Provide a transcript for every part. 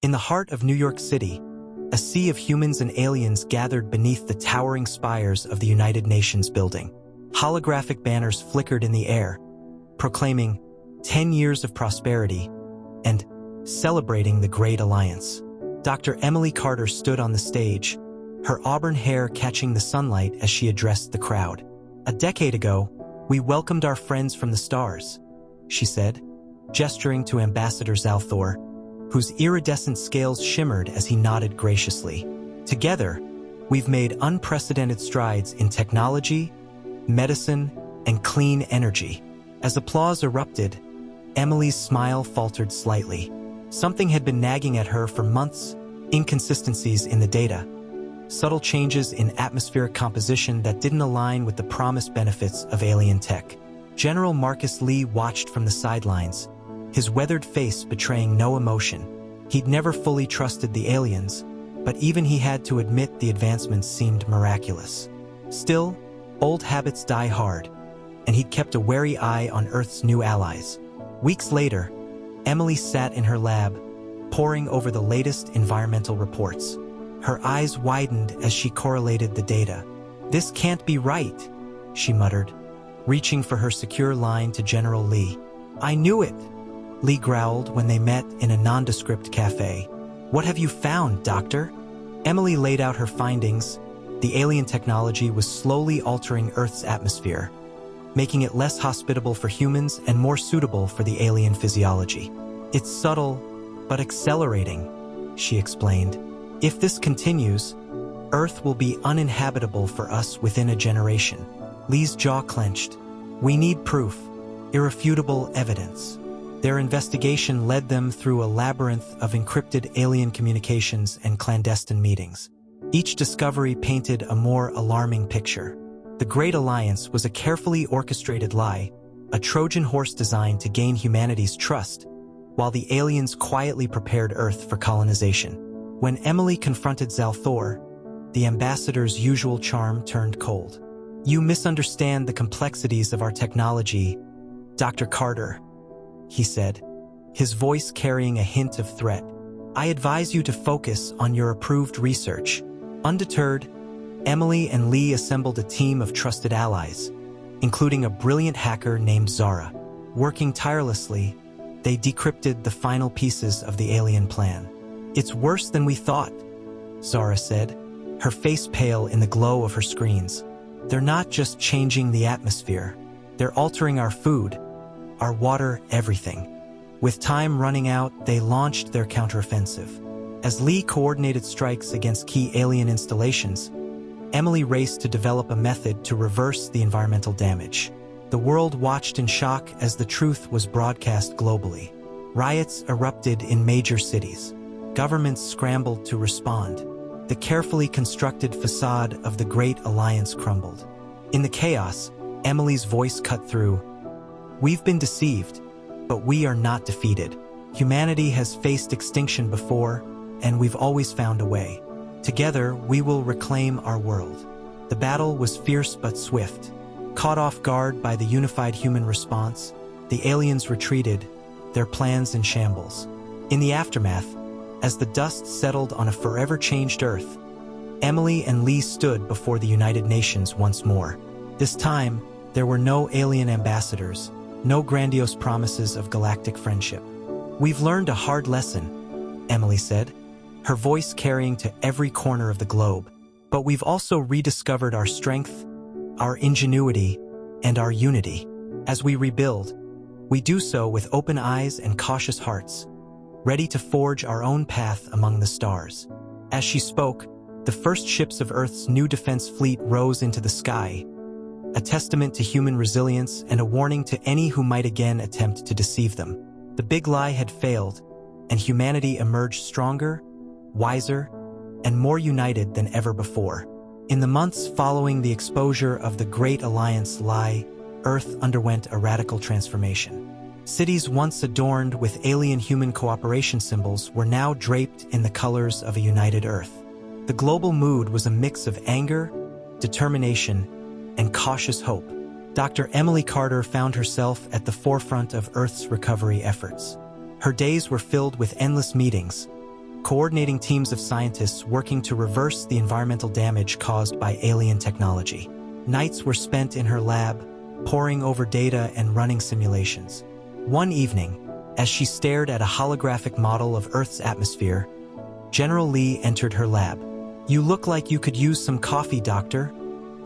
In the heart of New York City, a sea of humans and aliens gathered beneath the towering spires of the United Nations building. Holographic banners flickered in the air, proclaiming 10 years of prosperity and celebrating the Great Alliance. Dr. Emily Carter stood on the stage, her auburn hair catching the sunlight as she addressed the crowd. "A decade ago, we welcomed our friends from the stars," she said, gesturing to Ambassador Zalthor, whose iridescent scales shimmered as he nodded graciously. "Together, we've made unprecedented strides in technology, medicine, and clean energy." As applause erupted, Emily's smile faltered slightly. Something had been nagging at her for months: inconsistencies in the data, subtle changes in atmospheric composition that didn't align with the promised benefits of alien tech. General Marcus Lee watched from the sidelines, his weathered face betraying no emotion. He'd never fully trusted the aliens, but even he had to admit the advancements seemed miraculous. Still, old habits die hard, and he'd kept a wary eye on Earth's new allies. Weeks later, Emily sat in her lab, poring over the latest environmental reports. Her eyes widened as she correlated the data. "This can't be right," she muttered, reaching for her secure line to General Lee. "I knew it," Lee growled when they met in a nondescript cafe. "What have you found, Doctor?" Emily laid out her findings. The alien technology was slowly altering Earth's atmosphere, making it less hospitable for humans and more suitable for the alien physiology. "It's subtle, but accelerating," she explained. "If this continues, Earth will be uninhabitable for us within a generation." Lee's jaw clenched. "We need proof, irrefutable evidence." Their investigation led them through a labyrinth of encrypted alien communications and clandestine meetings. Each discovery painted a more alarming picture. The Great Alliance was a carefully orchestrated lie, a Trojan horse designed to gain humanity's trust, while the aliens quietly prepared Earth for colonization. When Emily confronted Zalthor, the ambassador's usual charm turned cold. "You misunderstand the complexities of our technology, Dr. Carter," he said, his voice carrying a hint of threat. "I advise you to focus on your approved research." Undeterred, Emily and Lee assembled a team of trusted allies, including a brilliant hacker named Zara. Working tirelessly, they decrypted the final pieces of the alien plan. "It's worse than we thought," Zara said, her face pale in the glow of her screens. "They're not just changing the atmosphere. They're altering our food, our water, everything." With time running out, they launched their counteroffensive. As Lee coordinated strikes against key alien installations, Emily raced to develop a method to reverse the environmental damage. The world watched in shock as the truth was broadcast globally. Riots erupted in major cities. Governments scrambled to respond. The carefully constructed facade of the Great Alliance crumbled. In the chaos, Emily's voice cut through. "We've been deceived, but we are not defeated. Humanity has faced extinction before, and we've always found a way. Together, we will reclaim our world." The battle was fierce but swift. Caught off guard by the unified human response, the aliens retreated, their plans in shambles. In the aftermath, as the dust settled on a forever changed Earth, Emily and Lee stood before the United Nations once more. This time, there were no alien ambassadors, no grandiose promises of galactic friendship. "We've learned a hard lesson," Emily said, her voice carrying to every corner of the globe. "But we've also rediscovered our strength, our ingenuity, and our unity. As we rebuild, we do so with open eyes and cautious hearts, ready to forge our own path among the stars." As she spoke, the first ships of Earth's new defense fleet rose into the sky, a testament to human resilience and a warning to any who might again attempt to deceive them. The big lie had failed, and humanity emerged stronger, wiser, and more united than ever before. In the months following the exposure of the Great Alliance lie, Earth underwent a radical transformation. Cities once adorned with alien-human cooperation symbols were now draped in the colors of a united Earth. The global mood was a mix of anger, determination, and cautious hope. Dr. Emily Carter found herself at the forefront of Earth's recovery efforts. Her days were filled with endless meetings, coordinating teams of scientists working to reverse the environmental damage caused by alien technology. Nights were spent in her lab, poring over data and running simulations. One evening, as she stared at a holographic model of Earth's atmosphere, General Lee entered her lab. "You look like you could use some coffee, Doctor,"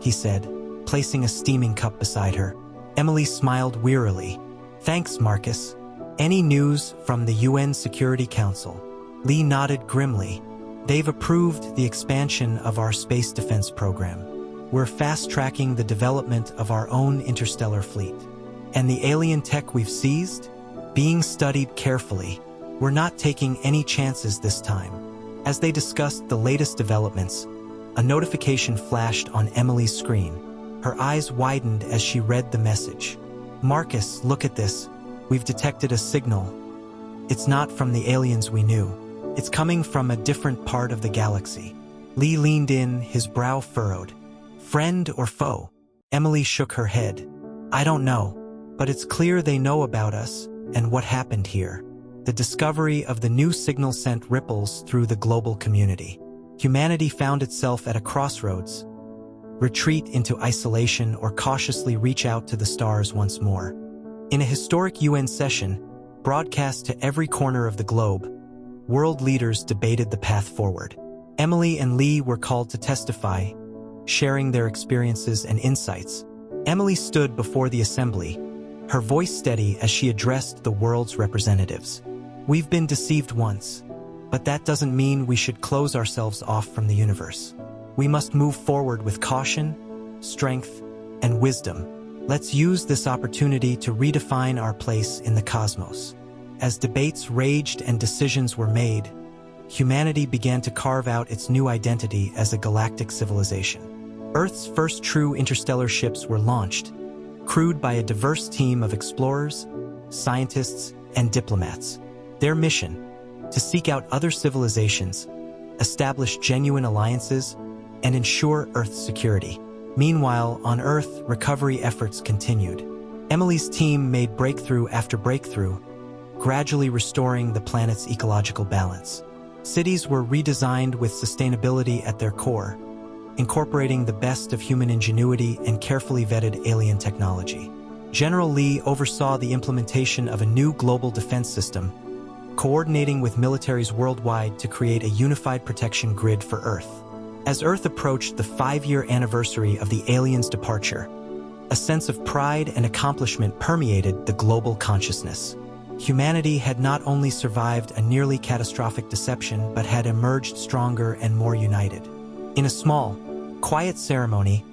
he said, placing a steaming cup beside her. Emily smiled wearily. "Thanks, Marcus. Any news from the UN Security Council?" Lee nodded grimly. "They've approved the expansion of our space defense program. We're fast-tracking the development of our own interstellar fleet. And the alien tech we've seized? Being studied carefully. We're not taking any chances this time." As they discussed the latest developments, a notification flashed on Emily's screen. Her eyes widened as she read the message. "Marcus, look at this. We've detected a signal. It's not from the aliens we knew. It's coming from a different part of the galaxy." Lee leaned in, his brow furrowed. "Friend or foe?" Emily shook her head. "I don't know, but it's clear they know about us and what happened here." The discovery of the new signal sent ripples through the global community. Humanity found itself at a crossroads: retreat into isolation or cautiously reach out to the stars once more. In a historic UN session, broadcast to every corner of the globe, world leaders debated the path forward. Emily and Lee were called to testify, sharing their experiences and insights. Emily stood before the assembly, her voice steady as she addressed the world's representatives. "We've been deceived once, but that doesn't mean we should close ourselves off from the universe. We must move forward with caution, strength, and wisdom. Let's use this opportunity to redefine our place in the cosmos." As debates raged and decisions were made, humanity began to carve out its new identity as a galactic civilization. Earth's first true interstellar ships were launched, crewed by a diverse team of explorers, scientists, and diplomats. Their mission: to seek out other civilizations, establish genuine alliances, and ensure Earth's security. Meanwhile, on Earth, recovery efforts continued. Emily's team made breakthrough after breakthrough, gradually restoring the planet's ecological balance. Cities were redesigned with sustainability at their core, incorporating the best of human ingenuity and carefully vetted alien technology. General Lee oversaw the implementation of a new global defense system, coordinating with militaries worldwide to create a unified protection grid for Earth. As Earth approached the 5-year anniversary of the aliens' departure, a sense of pride and accomplishment permeated the global consciousness. Humanity had not only survived a nearly catastrophic deception, but had emerged stronger and more united. In a small, quiet ceremony,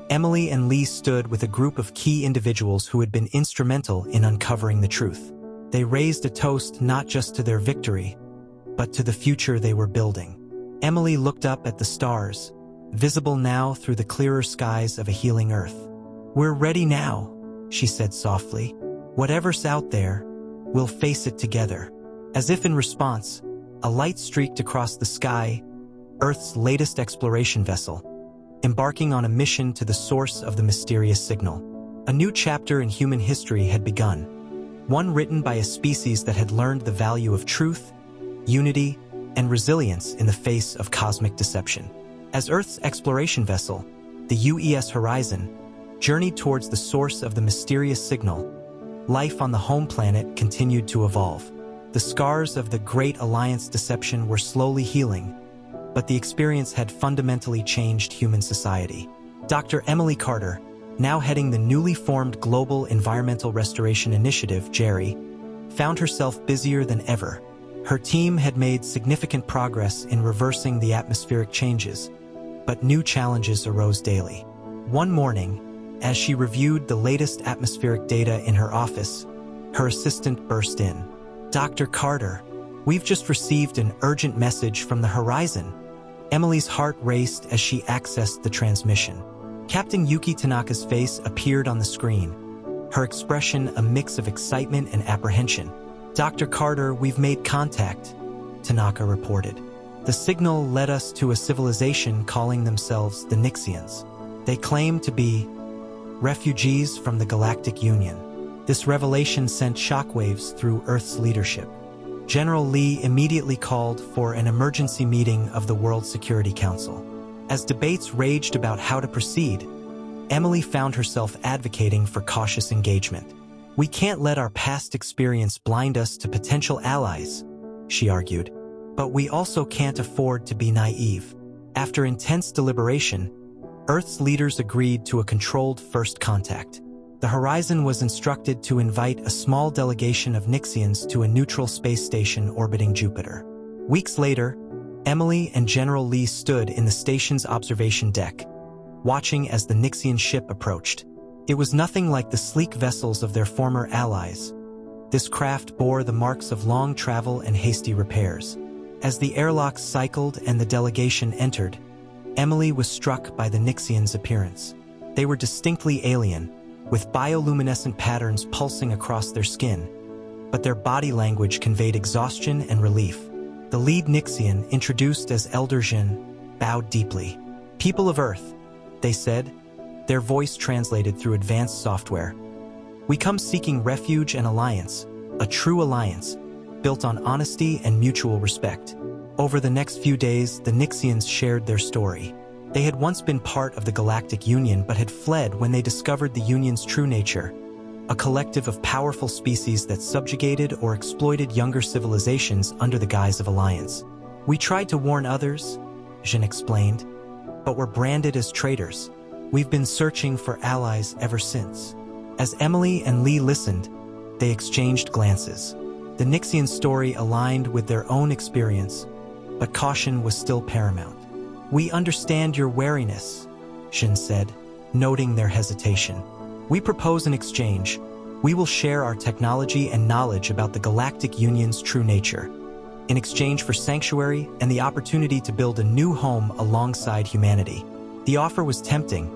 Emily and Lee stood with a group of key individuals who had been instrumental in uncovering the truth. They raised a toast not just to their victory, but to the future they were building. Emily looked up at the stars, visible now through the clearer skies of a healing Earth. "We're ready now," she said softly. "Whatever's out there, we'll face it together." As if in response, a light streaked across the sky, Earth's latest exploration vessel, embarking on a mission to the source of the mysterious signal. A new chapter in human history had begun, one written by a species that had learned the value of truth, unity, and resilience in the face of cosmic deception. As Earth's exploration vessel, the UES Horizon, journeyed towards the source of the mysterious signal, life on the home planet continued to evolve. The scars of the Great Alliance deception were slowly healing, but the experience had fundamentally changed human society. Dr. Emily Carter, now heading the newly formed Global Environmental Restoration Initiative, GERI, found herself busier than ever. Her team had made significant progress in reversing the atmospheric changes, but new challenges arose daily. One morning, as she reviewed the latest atmospheric data in her office, her assistant burst in. "Dr. Carter, we've just received an urgent message from the horizon." Emily's heart raced as she accessed the transmission. Captain Yuki Tanaka's face appeared on the screen, her expression a mix of excitement and apprehension. "Dr. Carter, we've made contact," Tanaka reported. "The signal led us to a civilization calling themselves the Nixians. They claim to be refugees from the Galactic Union." This revelation sent shockwaves through Earth's leadership. General Lee immediately called for an emergency meeting of the World Security Council. As debates raged about how to proceed, Emily found herself advocating for cautious engagement. "We can't let our past experience blind us to potential allies," she argued. "But we also can't afford to be naive." After intense deliberation, Earth's leaders agreed to a controlled first contact. The Horizon was instructed to invite a small delegation of Nixians to a neutral space station orbiting Jupiter. Weeks later, Emily and General Lee stood in the station's observation deck, watching as the Nixian ship approached. It was nothing like the sleek vessels of their former allies. This craft bore the marks of long travel and hasty repairs. As the airlocks cycled and the delegation entered, Emily was struck by the Nixians' appearance. They were distinctly alien, with bioluminescent patterns pulsing across their skin, but their body language conveyed exhaustion and relief. The lead Nixian, introduced as Elder Jin, bowed deeply. "People of Earth," they said, their voice translated through advanced software. "We come seeking refuge and alliance, a true alliance, built on honesty and mutual respect." Over the next few days, the Nixians shared their story. They had once been part of the Galactic Union but had fled when they discovered the Union's true nature, a collective of powerful species that subjugated or exploited younger civilizations under the guise of alliance. "We tried to warn others," Jin explained, "but were branded as traitors. We've been searching for allies ever since." As Emily and Lee listened, they exchanged glances. The Nixian story aligned with their own experience, but caution was still paramount. "We understand your wariness," Jin said, noting their hesitation. "We propose an exchange. We will share our technology and knowledge about the Galactic Union's true nature, in exchange for sanctuary and the opportunity to build a new home alongside humanity." The offer was tempting,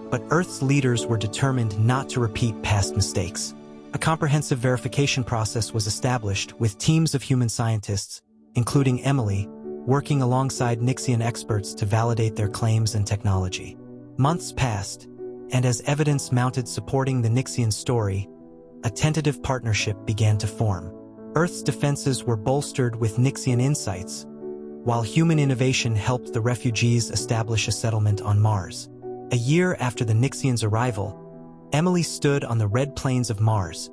but Earth's leaders were determined not to repeat past mistakes. A comprehensive verification process was established with teams of human scientists, including Emily, working alongside Nixian experts to validate their claims and technology. Months passed, and as evidence mounted supporting the Nixian story, a tentative partnership began to form. Earth's defenses were bolstered with Nixian insights, while human innovation helped the refugees establish a settlement on Mars. A year after the Nixians' arrival, Emily stood on the red plains of Mars,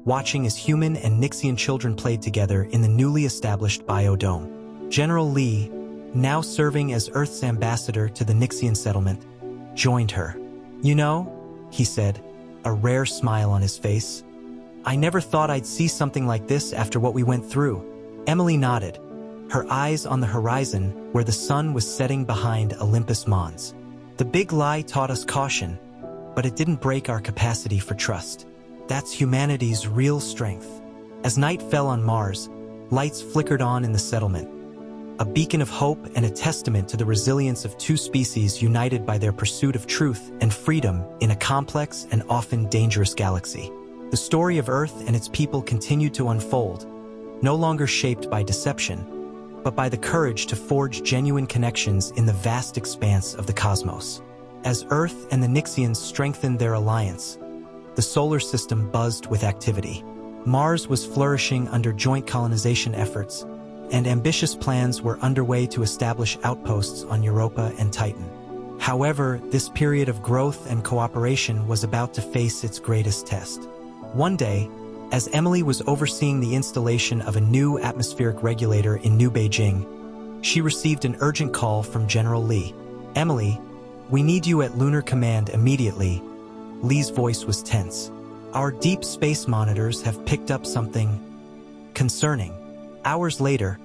watching as human and Nixian children played together in the newly established biodome. General Lee, now serving as Earth's ambassador to the Nixian settlement, joined her. "You know," he said, a rare smile on his face, "I never thought I'd see something like this after what we went through." Emily nodded, her eyes on the horizon where the sun was setting behind Olympus Mons. "The big lie taught us caution, but it didn't break our capacity for trust. That's humanity's real strength." As night fell on Mars, lights flickered on in the settlement, a beacon of hope and a testament to the resilience of two species united by their pursuit of truth and freedom in a complex and often dangerous galaxy. The story of Earth and its people continued to unfold, no longer shaped by deception, but by the courage to forge genuine connections in the vast expanse of the cosmos. As Earth and the Nixians strengthened their alliance, the solar system buzzed with activity. Mars was flourishing under joint colonization efforts, and ambitious plans were underway to establish outposts on Europa and Titan. However, this period of growth and cooperation was about to face its greatest test. One day, as Emily was overseeing the installation of a new atmospheric regulator in New Beijing, she received an urgent call from General Lee. "Emily, we need you at Lunar Command immediately." Lee's voice was tense. "Our deep space monitors have picked up something concerning." Hours later,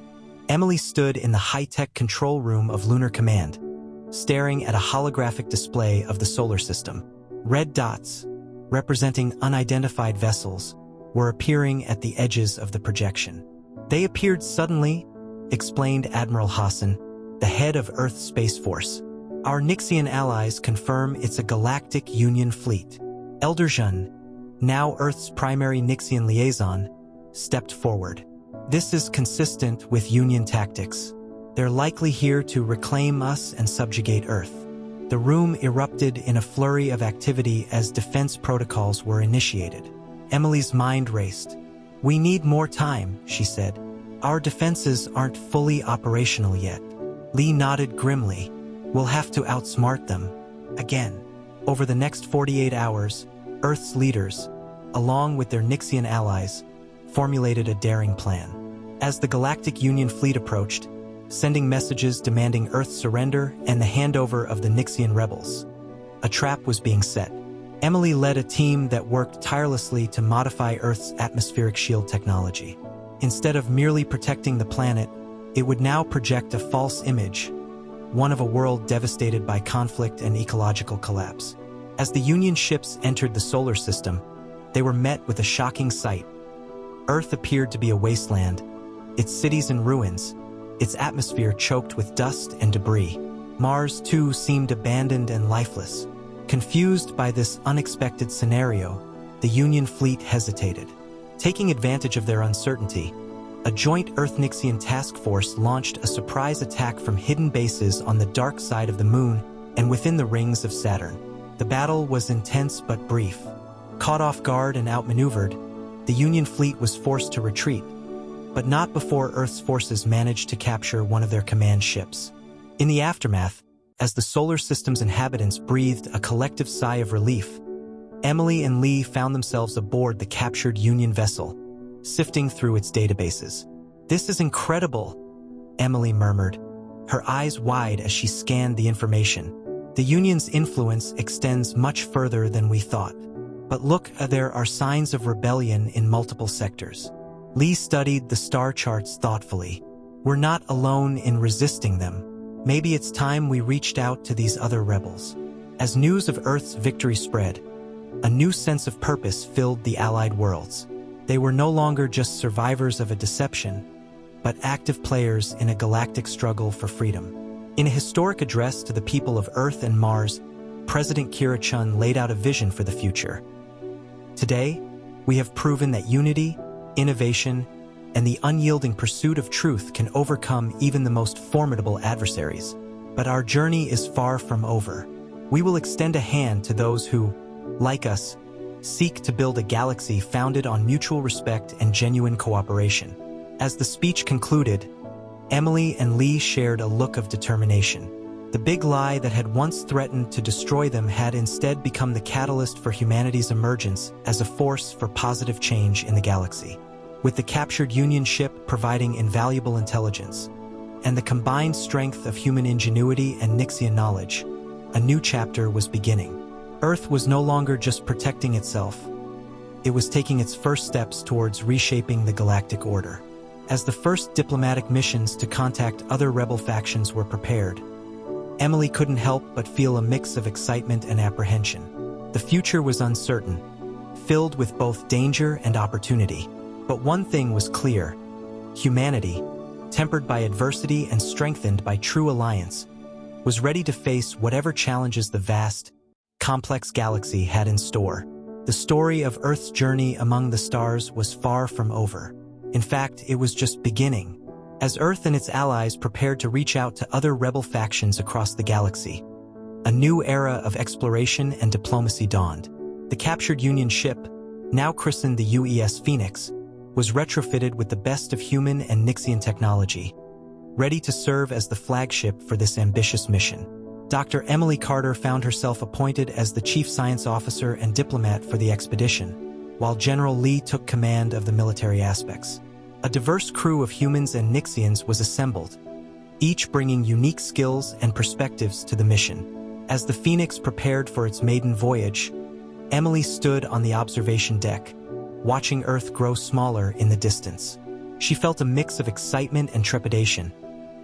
Emily stood in the high-tech control room of Lunar Command, staring at a holographic display of the solar system. Red dots, representing unidentified vessels, were appearing at the edges of the projection. "They appeared suddenly," explained Admiral Hassan, the head of Earth's Space Force. "Our Nixian allies confirm it's a Galactic Union fleet." Elder Jun, now Earth's primary Nixian liaison, stepped forward. "This is consistent with Union tactics. They're likely here to reclaim us and subjugate Earth." The room erupted in a flurry of activity as defense protocols were initiated. Emily's mind raced. "We need more time," she said. our defenses aren't fully operational yet." Lee nodded grimly. "We'll have to outsmart them. Again." Over the next 48 hours, Earth's leaders, along with their Nixian allies, formulated a daring plan. As the Galactic Union fleet approached, sending messages demanding Earth's surrender and the handover of the Nixian rebels, a trap was being set. Emily led a team that worked tirelessly to modify Earth's atmospheric shield technology. Instead of merely protecting the planet, it would now project a false image, one of a world devastated by conflict and ecological collapse. As the Union ships entered the solar system, they were met with a shocking sight. Earth appeared to be a wasteland, its cities in ruins, its atmosphere choked with dust and debris. Mars, too, seemed abandoned and lifeless. Confused by this unexpected scenario, the Union fleet hesitated. Taking advantage of their uncertainty, a joint Earth-Nixian task force launched a surprise attack from hidden bases on the dark side of the Moon and within the rings of Saturn. The battle was intense but brief. Caught off guard and outmaneuvered, the Union fleet was forced to retreat, but not before Earth's forces managed to capture one of their command ships. In the aftermath, as the solar system's inhabitants breathed a collective sigh of relief, Emily and Lee found themselves aboard the captured Union vessel, sifting through its databases. "This is incredible," Emily murmured, her eyes wide as she scanned the information. "The Union's influence extends much further than we thought. But look, there are signs of rebellion in multiple sectors." Lee studied the star charts thoughtfully. "We're not alone in resisting them. Maybe it's time we reached out to these other rebels." As news of Earth's victory spread, a new sense of purpose filled the Allied worlds. They were no longer just survivors of a deception, but active players in a galactic struggle for freedom. In a historic address to the people of Earth and Mars, President Kira Chun laid out a vision for the future. "Today, we have proven that unity, innovation, and the unyielding pursuit of truth can overcome even the most formidable adversaries. But our journey is far from over. We will extend a hand to those who, like us, seek to build a galaxy founded on mutual respect and genuine cooperation." As the speech concluded, Emily and Lee shared a look of determination. The big lie that had once threatened to destroy them had instead become the catalyst for humanity's emergence as a force for positive change in the galaxy. With the captured Union ship providing invaluable intelligence, and the combined strength of human ingenuity and Nixian knowledge, a new chapter was beginning. Earth was no longer just protecting itself. It was taking its first steps towards reshaping the galactic order. As the first diplomatic missions to contact other rebel factions were prepared, Emily couldn't help but feel a mix of excitement and apprehension. The future was uncertain, filled with both danger and opportunity. But one thing was clear: humanity, tempered by adversity and strengthened by true alliance, was ready to face whatever challenges the vast, complex galaxy had in store. The story of Earth's journey among the stars was far from over. In fact, it was just beginning. As Earth and its allies prepared to reach out to other rebel factions across the galaxy, a new era of exploration and diplomacy dawned. The captured Union ship, now christened the UES Phoenix, was retrofitted with the best of human and Nixian technology, ready to serve as the flagship for this ambitious mission. Dr. Emily Carter found herself appointed as the chief science officer and diplomat for the expedition, while General Lee took command of the military aspects. A diverse crew of humans and Nixians was assembled, each bringing unique skills and perspectives to the mission. As the Phoenix prepared for its maiden voyage, Emily stood on the observation deck, watching Earth grow smaller in the distance. She felt a mix of excitement and trepidation,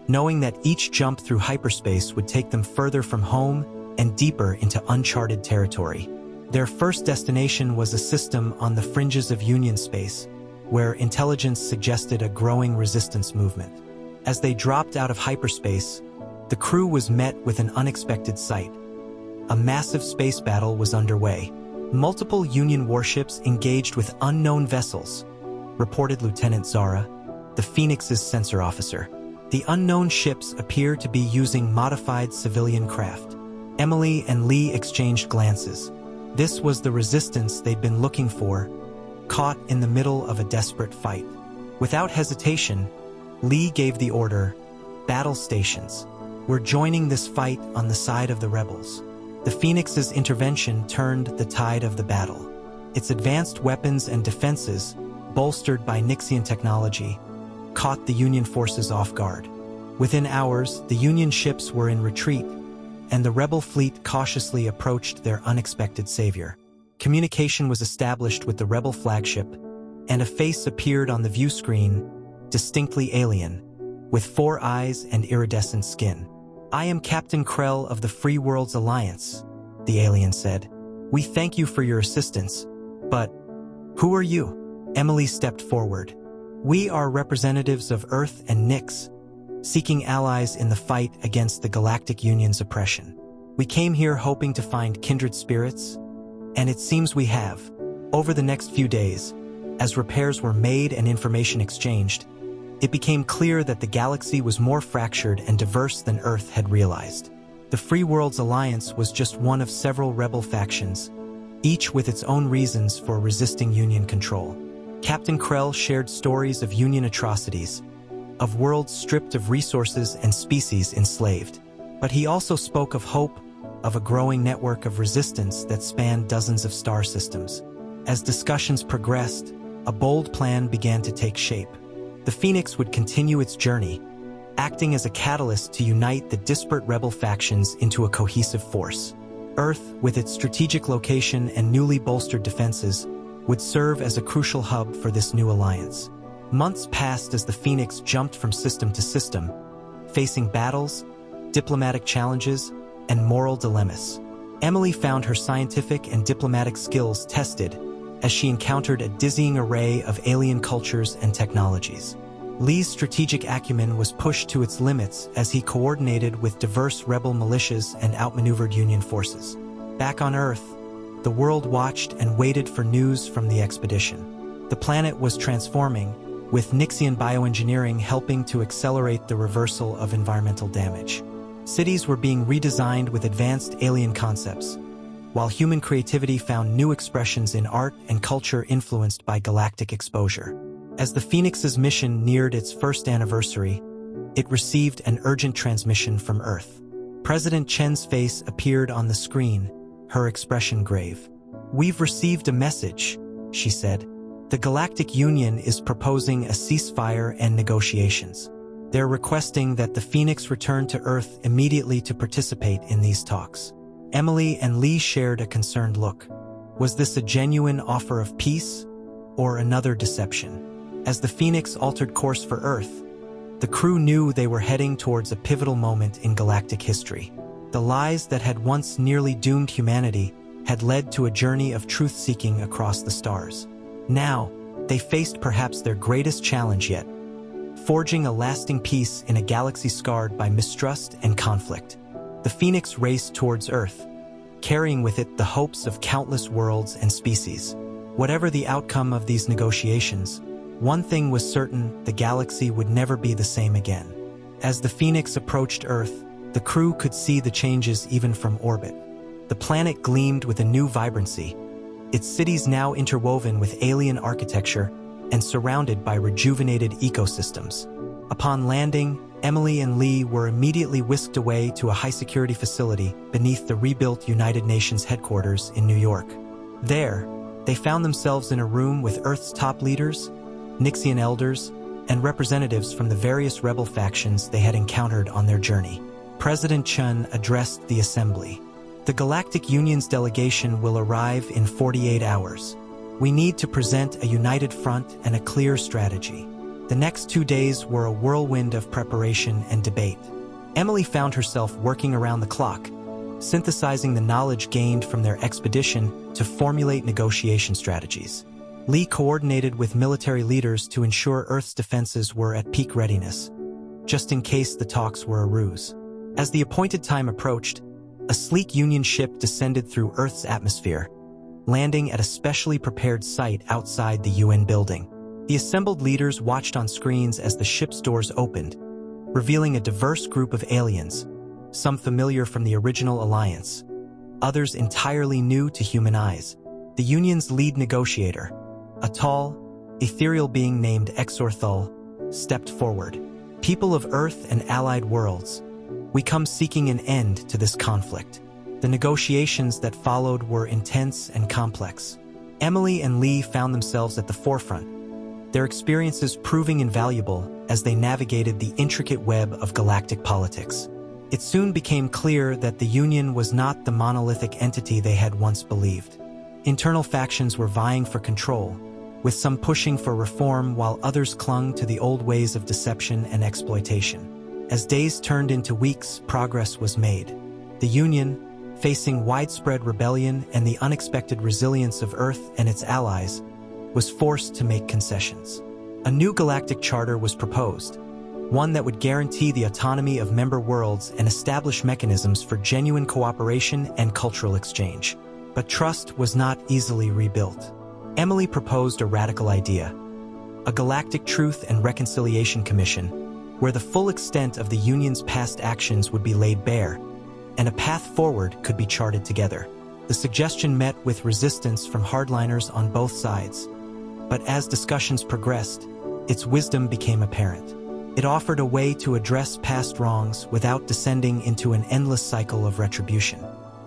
knowing that each jump through hyperspace would take them further from home and deeper into uncharted territory. Their first destination was a system on the fringes of Union space, where intelligence suggested a growing resistance movement. As they dropped out of hyperspace, the crew was met with an unexpected sight. A massive space battle was underway. Multiple Union warships engaged with unknown vessels, reported Lieutenant Zara, the Phoenix's sensor officer. The unknown ships appear to be using modified civilian craft. Emily and Lee exchanged glances. This was the resistance they'd been looking for, caught in the middle of a desperate fight. Without hesitation, Lee gave the order, "Battle stations. We're joining this fight on the side of the rebels." The Phoenix's intervention turned the tide of the battle. Its advanced weapons and defenses, bolstered by Nixian technology, caught the Union forces off guard. Within hours, the Union ships were in retreat, and the rebel fleet cautiously approached their unexpected savior. Communication was established with the rebel flagship, and a face appeared on the view screen, distinctly alien, with 4 eyes and iridescent skin. "I am Captain Krell of the Free Worlds Alliance," the alien said. "We thank you for your assistance, but who are you?" Emily stepped forward. "We are representatives of Earth and Nyx, seeking allies in the fight against the Galactic Union's oppression. We came here hoping to find kindred spirits, and it seems we have." Over the next few days, as repairs were made and information exchanged, it became clear that the galaxy was more fractured and diverse than Earth had realized. The Free Worlds Alliance was just one of several rebel factions, each with its own reasons for resisting Union control. Captain Krell shared stories of Union atrocities, of worlds stripped of resources and species enslaved. But he also spoke of hope, of a growing network of resistance that spanned dozens of star systems. As discussions progressed, a bold plan began to take shape. The Phoenix would continue its journey, acting as a catalyst to unite the disparate rebel factions into a cohesive force. Earth, with its strategic location and newly bolstered defenses, would serve as a crucial hub for this new alliance. Months passed as the Phoenix jumped from system to system, facing battles, diplomatic challenges, and moral dilemmas. Emily found her scientific and diplomatic skills tested as she encountered a dizzying array of alien cultures and technologies. Lee's strategic acumen was pushed to its limits as he coordinated with diverse rebel militias and outmaneuvered Union forces. Back on Earth, the world watched and waited for news from the expedition. The planet was transforming, with Nixian bioengineering helping to accelerate the reversal of environmental damage. Cities were being redesigned with advanced alien concepts, while human creativity found new expressions in art and culture influenced by galactic exposure. As the Phoenix's mission neared its first anniversary, it received an urgent transmission from Earth. President Chen's face appeared on the screen, her expression grave. "We've received a message," she said. "The Galactic Union is proposing a ceasefire and negotiations. They're requesting that the Phoenix return to Earth immediately to participate in these talks." Emily and Lee shared a concerned look. Was this a genuine offer of peace, or another deception? As the Phoenix altered course for Earth, the crew knew they were heading towards a pivotal moment in galactic history. The lies that had once nearly doomed humanity had led to a journey of truth-seeking across the stars. Now, they faced perhaps their greatest challenge yet, forging a lasting peace in a galaxy scarred by mistrust and conflict. The Phoenix raced towards Earth, carrying with it the hopes of countless worlds and species. Whatever the outcome of these negotiations, one thing was certain: the galaxy would never be the same again. As the Phoenix approached Earth, the crew could see the changes even from orbit. The planet gleamed with a new vibrancy, its cities now interwoven with alien architecture and surrounded by rejuvenated ecosystems. Upon landing, Emily and Lee were immediately whisked away to a high-security facility beneath the rebuilt United Nations headquarters in New York. There, they found themselves in a room with Earth's top leaders, Nixian elders, and representatives from the various rebel factions they had encountered on their journey. President Chun addressed the assembly. "The Galactic Union's delegation will arrive in 48 hours. We need to present a united front and a clear strategy." The next 2 days were a whirlwind of preparation and debate. Emily found herself working around the clock, synthesizing the knowledge gained from their expedition to formulate negotiation strategies. Lee coordinated with military leaders to ensure Earth's defenses were at peak readiness, just in case the talks were a ruse. As the appointed time approached, a sleek Union ship descended through Earth's atmosphere, landing at a specially prepared site outside the UN building. The assembled leaders watched on screens as the ship's doors opened, revealing a diverse group of aliens, some familiar from the original alliance, others entirely new to human eyes. The Union's lead negotiator, a tall, ethereal being named Exorthul, stepped forward. People of Earth and allied worlds, we come seeking an end to this conflict. The negotiations that followed were intense and complex. Emily and Lee found themselves at the forefront, their experiences proving invaluable as they navigated the intricate web of galactic politics. It soon became clear that the Union was not the monolithic entity they had once believed. Internal factions were vying for control, with some pushing for reform while others clung to the old ways of deception and exploitation. As days turned into weeks, progress was made. The Union, facing widespread rebellion and the unexpected resilience of Earth and its allies, was forced to make concessions. A new galactic charter was proposed, one that would guarantee the autonomy of member worlds and establish mechanisms for genuine cooperation and cultural exchange. But trust was not easily rebuilt. Emily proposed a radical idea: a Galactic Truth and Reconciliation Commission, where the full extent of the Union's past actions would be laid bare, and a path forward could be charted together. The suggestion met with resistance from hardliners on both sides, but as discussions progressed, its wisdom became apparent. It offered a way to address past wrongs without descending into an endless cycle of retribution.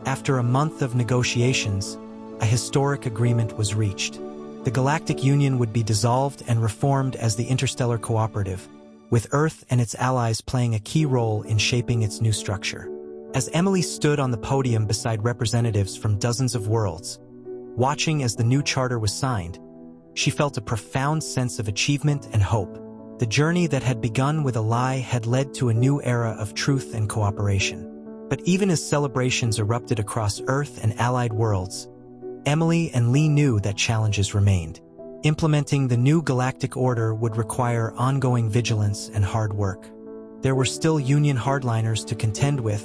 After a month of negotiations, a historic agreement was reached. The Galactic Union would be dissolved and reformed as the Interstellar Cooperative, with Earth and its allies playing a key role in shaping its new structure. As Emily stood on the podium beside representatives from dozens of worlds, watching as the new charter was signed, she felt a profound sense of achievement and hope. The journey that had begun with a lie had led to a new era of truth and cooperation. But even as celebrations erupted across Earth and allied worlds, Emily and Lee knew that challenges remained. Implementing the new galactic order would require ongoing vigilance and hard work. There were still Union hardliners to contend with,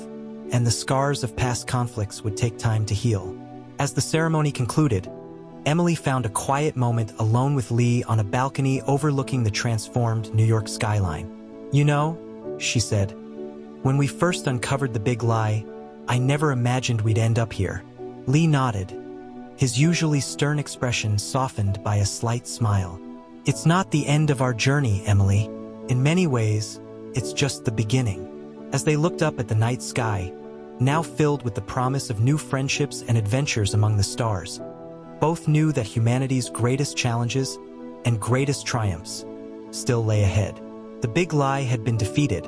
and the scars of past conflicts would take time to heal. As the ceremony concluded, Emily found a quiet moment alone with Lee on a balcony overlooking the transformed New York skyline. "You know," she said, "when we first uncovered the big lie, I never imagined we'd end up here." Lee nodded, his usually stern expression softened by a slight smile. "It's not the end of our journey, Emily. In many ways, it's just the beginning." As they looked up at the night sky, now filled with the promise of new friendships and adventures among the stars, both knew that humanity's greatest challenges and greatest triumphs still lay ahead. The big lie had been defeated,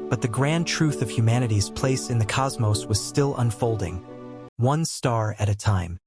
but the grand truth of humanity's place in the cosmos was still unfolding, one star at a time.